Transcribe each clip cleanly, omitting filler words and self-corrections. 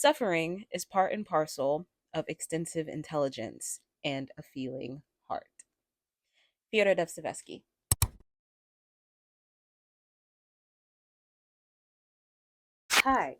Suffering is part and parcel of extensive intelligence and a feeling heart. Fyodor Dostoevsky. Hi,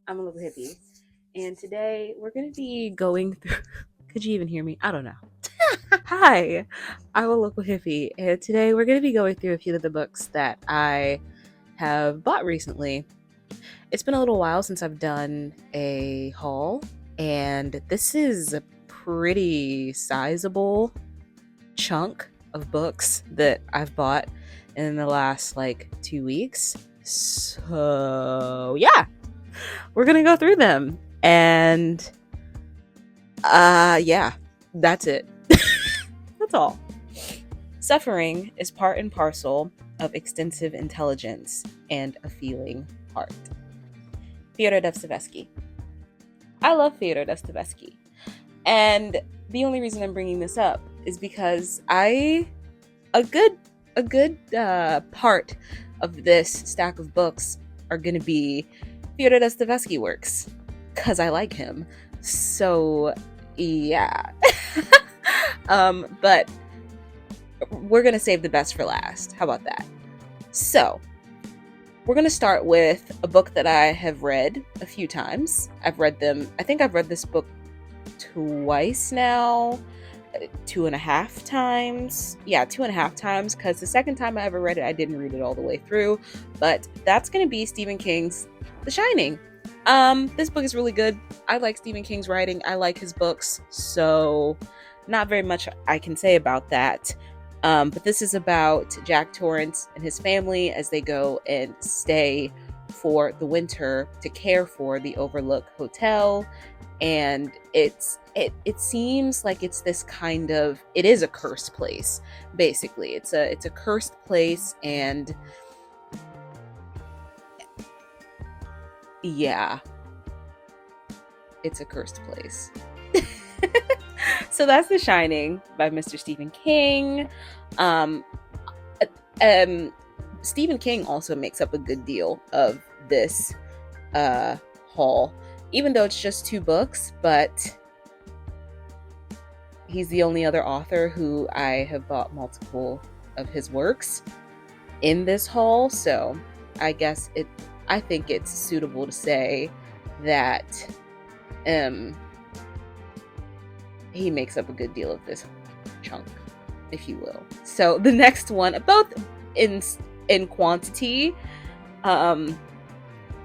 I'm a little hippie, and today we're going to be going through. Could you even hear me? I don't know. Hi, I'm a local hippie, and today we're going to be going through a few of the books that I have bought recently. It's been a little while since I've done a haul, and this is a pretty sizable chunk of books that I've bought in the last like 2 weeks. So, yeah, we're going to go through them. And, yeah, that's it. That's all. Suffering is part and parcel of extensive intelligence and a feeling heart. Fyodor Dostoevsky. I love Fyodor Dostoevsky. And the only reason I'm bringing this up is because a good part of this stack of books are going to be Fyodor Dostoevsky works because I like him. So yeah. But we're going to save the best for last. How about that? So we're going to start with a book that I have read a few times. I think I've read this book twice now. 2.5 times. Yeah, 2.5 times, because the second time I ever read it, I didn't read it all the way through. But that's going to be Stephen King's The Shining. This book is really good. I like Stephen King's writing. I like his books. So not very much I can say about that. But this is about Jack Torrance and his family as they go and stay for the winter to care for the Overlook Hotel. And it seems like it's this kind of, it is a cursed place. Basically, it's a cursed place, and yeah, it's a cursed place. So that's The Shining by Mr. Stephen King. Um, Stephen King also makes up a good deal of this haul, even though it's just 2 books, but he's the only other author who I have bought multiple of his works in this haul. So I think it's suitable to say that he makes up a good deal of this chunk, if you will. So the next one, both in quantity and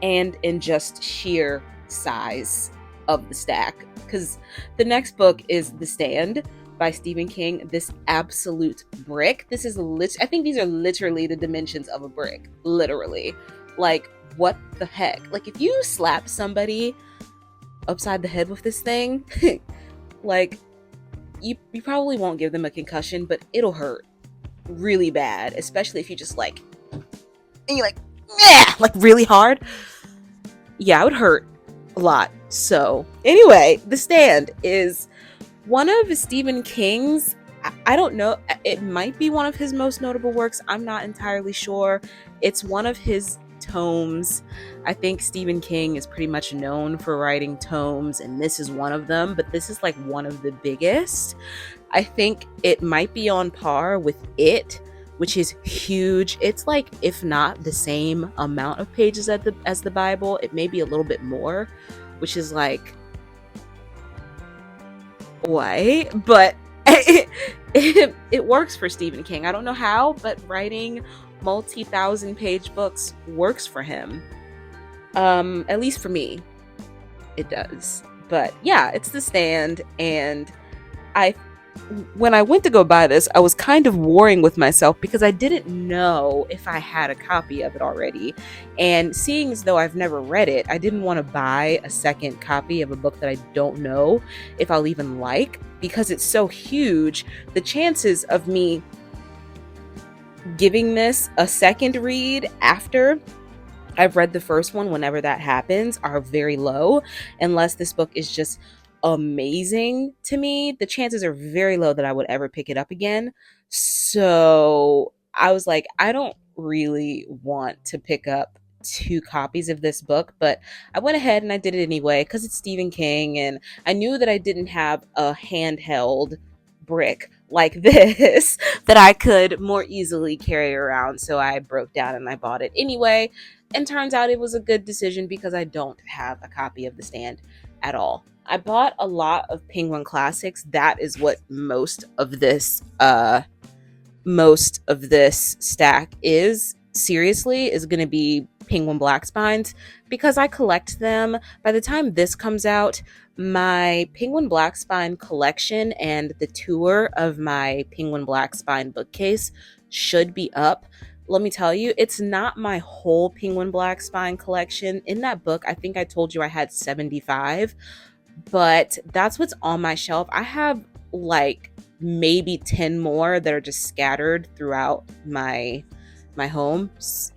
in just sheer size of the stack, because the next book is The Stand by Stephen King. This absolute brick. I think these are literally the dimensions of a brick. Literally. Like, what the heck? Like, if you slap somebody upside the head with this thing, like, you probably won't give them a concussion, but it'll hurt really bad, especially if you just like, and you're like, yeah, like really hard. Yeah, it would hurt a lot. So anyway, The Stand is one of Stephen King's, I don't know, it might be one of his most notable works. I'm not entirely sure. It's one of his tomes. I think Stephen King is pretty much known for writing tomes, and this is one of them, but this is like one of the biggest. I think it might be on par with It, which is huge. It's like, if not the same amount of pages as the Bible, it may be a little bit more, which is like, why? But it works for Stephen King. I don't know how, but writing multi-thousand page books works for him. At least for me, it does. But yeah, it's The Stand, and I when I went to go buy this, I was kind of warring with myself because I didn't know if I had a copy of it already. And seeing as though I've never read it, I didn't want to buy a second copy of a book that I don't know if I'll even like, because it's so huge. The chances of me giving this a second read after I've read the first one, whenever that happens, are very low, unless this book is just amazing to me. The chances are very low that I would ever pick it up again. So I was like, I don't really want to pick up 2 copies of this book, but I went ahead and I did it anyway because it's Stephen King, and I knew that I didn't have a handheld brick like this that I could more easily carry around. So I broke down and I bought it anyway. And turns out it was a good decision because I don't have a copy of The Stand at all. I bought a lot of Penguin Classics. That is what most of this stack is, seriously, is going to be Penguin Black Spines because I collect them. By the time this comes out, my Penguin Black Spine collection and the tour of my Penguin Black Spine bookcase should be up. Let me tell you, it's not my whole Penguin Black Spine collection. In that book, I think I told you I had 75, but that's what's on my shelf. I have like maybe 10 more that are just scattered throughout my home,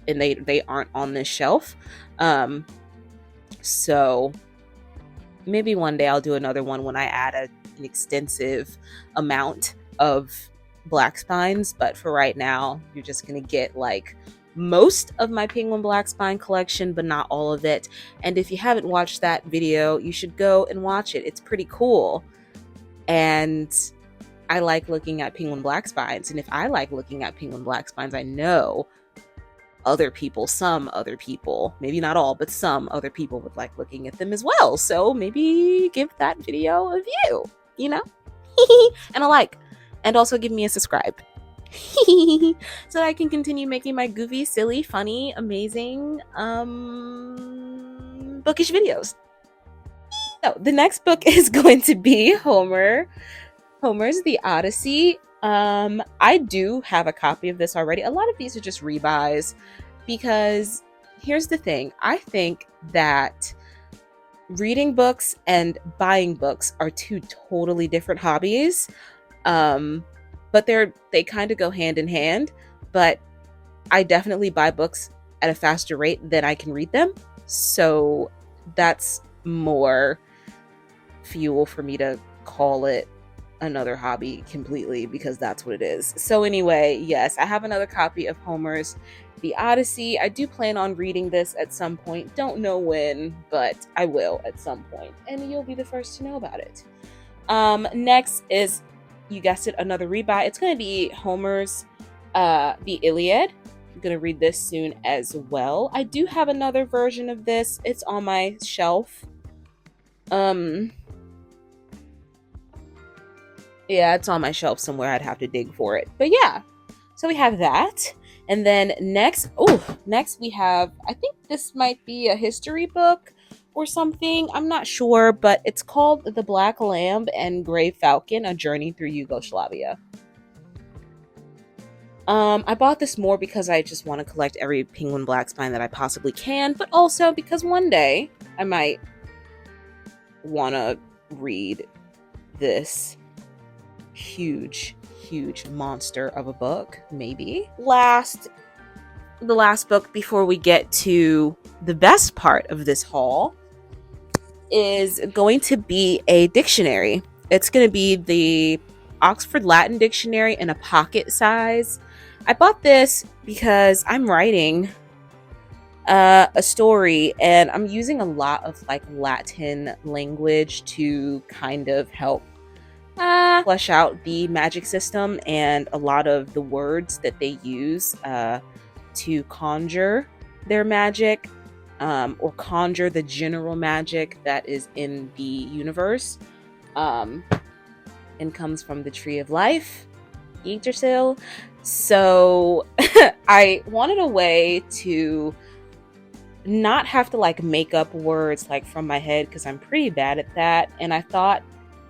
and they aren't on this shelf. So maybe one day I'll do another one when I add an extensive amount of black spines, but for right now you're just gonna get like most of my Penguin Black Spine collection, but not all of it. And if you haven't watched that video, you should go and watch it. It's pretty cool. And I like looking at Penguin Black Spines. And if I like looking at Penguin Black Spines, I know some other people, maybe not all, but some other people would like looking at them as well. So maybe give that video a view, you know? And a like. And also give me a subscribe. So that I can continue making my goofy, silly, funny, amazing, bookish videos. So the next book is going to be Homer's The Odyssey. I do have a copy of this already. A lot of these are just rebuys because here's the thing. I think that reading books and buying books are two totally different hobbies. But they kind of go hand in hand, but I definitely buy books at a faster rate than I can read them. So that's more fuel for me to call it another hobby completely, because that's what it is. So anyway, yes, I have another copy of Homer's The Odyssey. I do plan on reading this at some point. Don't know when, but I will at some point, and you'll be the first to know about it. Next is, you guessed it, another rebuy. It's going to be Homer's The Iliad. I'm going to read this soon as well. I do have another version of this. It's on my shelf. Yeah, it's on my shelf somewhere. I'd have to dig for it. But yeah, so we have that. And then next we have, I think this might be a history book or something. I'm not sure, but it's called The Black Lamb and Gray Falcon, A Journey Through Yugoslavia. I bought this more because I just want to collect every Penguin Black Spine that I possibly can, but also because one day I might want to read this huge monster of a book, maybe. The last book before we get to the best part of this haul is going to be a dictionary. It's going to be the Oxford Latin Dictionary in a pocket size. I bought this because I'm writing a story, and I'm using a lot of like Latin language to kind of help flesh out the magic system, and a lot of the words that they use to conjure their magic, or conjure the general magic that is in the universe, and comes from the Tree of Life, Yggdrasil. So I wanted a way to not have to like make up words like from my head, because I'm pretty bad at that, and I thought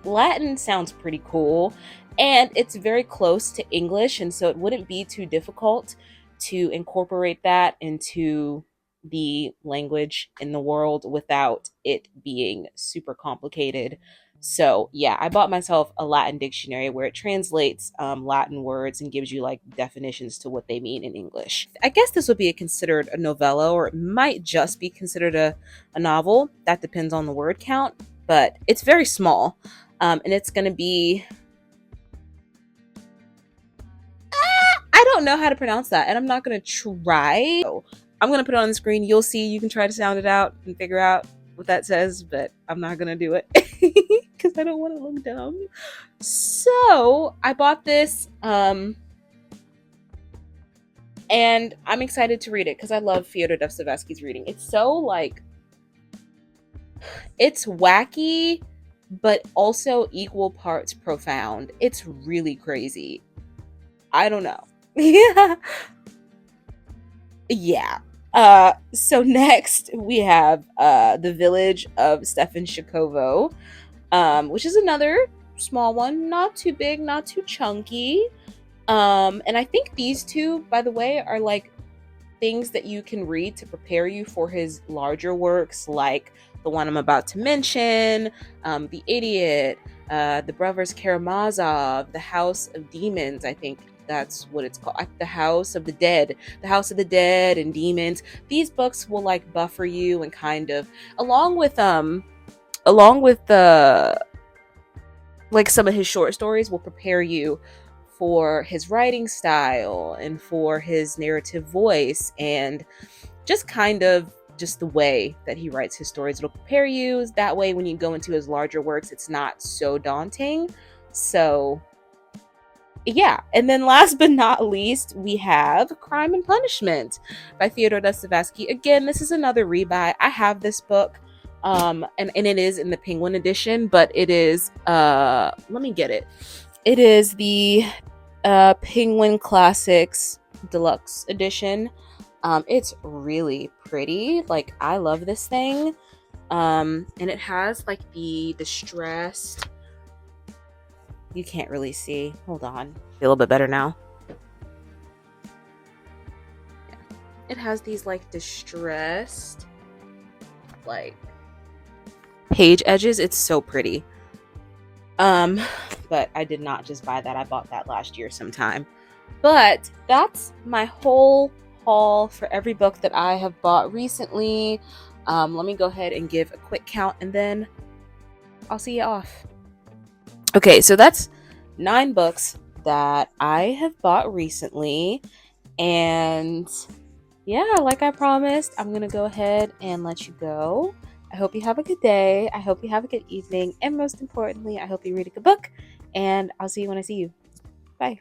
Latin sounds pretty cool, and it's very close to English, and so it wouldn't be too difficult to incorporate that into the language in the world without it being super complicated. So yeah, I bought myself a Latin dictionary where it translates Latin words and gives you like definitions to what they mean in English. I guess this would be considered a novella, or it might just be considered a novel. That depends on the word count, but it's very small. And it's going to be, I don't know how to pronounce that, and I'm not going to try. I'm gonna put it on the screen. You'll see. You can try to sound it out and figure out what that says, but I'm not gonna do it because I don't want to look dumb. So I bought this, and I'm excited to read it because I love Fyodor Dostoevsky's reading. It's so like it's wacky, but also equal parts profound. It's really crazy. I don't know. Yeah. Yeah. So next we have The Village of Stefan Chikovo, which is another small one, not too big, not too chunky. And I think these two, by the way, are like things that you can read to prepare you for his larger works, like the one I'm about to mention, The Idiot, The Brothers Karamazov, The House of Demons. I think that's what it's called. The House of the Dead, The House of the Dead, and Demons. These books will like buffer you and kind of, along with the like some of his short stories, will prepare you for his writing style and for his narrative voice and just kind of just the way that he writes his stories. It'll prepare you that way when you go into his larger works, it's not so daunting. So yeah. And then last but not least, we have Crime and Punishment by Fyodor Dostoevsky. Again, this is another rebuy. I have this book. And it is in the Penguin edition, but it is let me get it. It is the Penguin Classics Deluxe Edition. It's really pretty. Like, I love this thing. And it has like the distressed. You can't really see. Hold on. Feel a little bit better now. Yeah. It has these like distressed, like page edges. It's so pretty. But I did not just buy that. I bought that last year sometime. But that's my whole haul for every book that I have bought recently. Let me go ahead and give a quick count and then I'll see you off. Okay, so that's 9 books that I have bought recently. And yeah, like I promised, I'm going to go ahead and let you go. I hope you have a good day. I hope you have a good evening. And most importantly, I hope you read a good book. And I'll see you when I see you. Bye.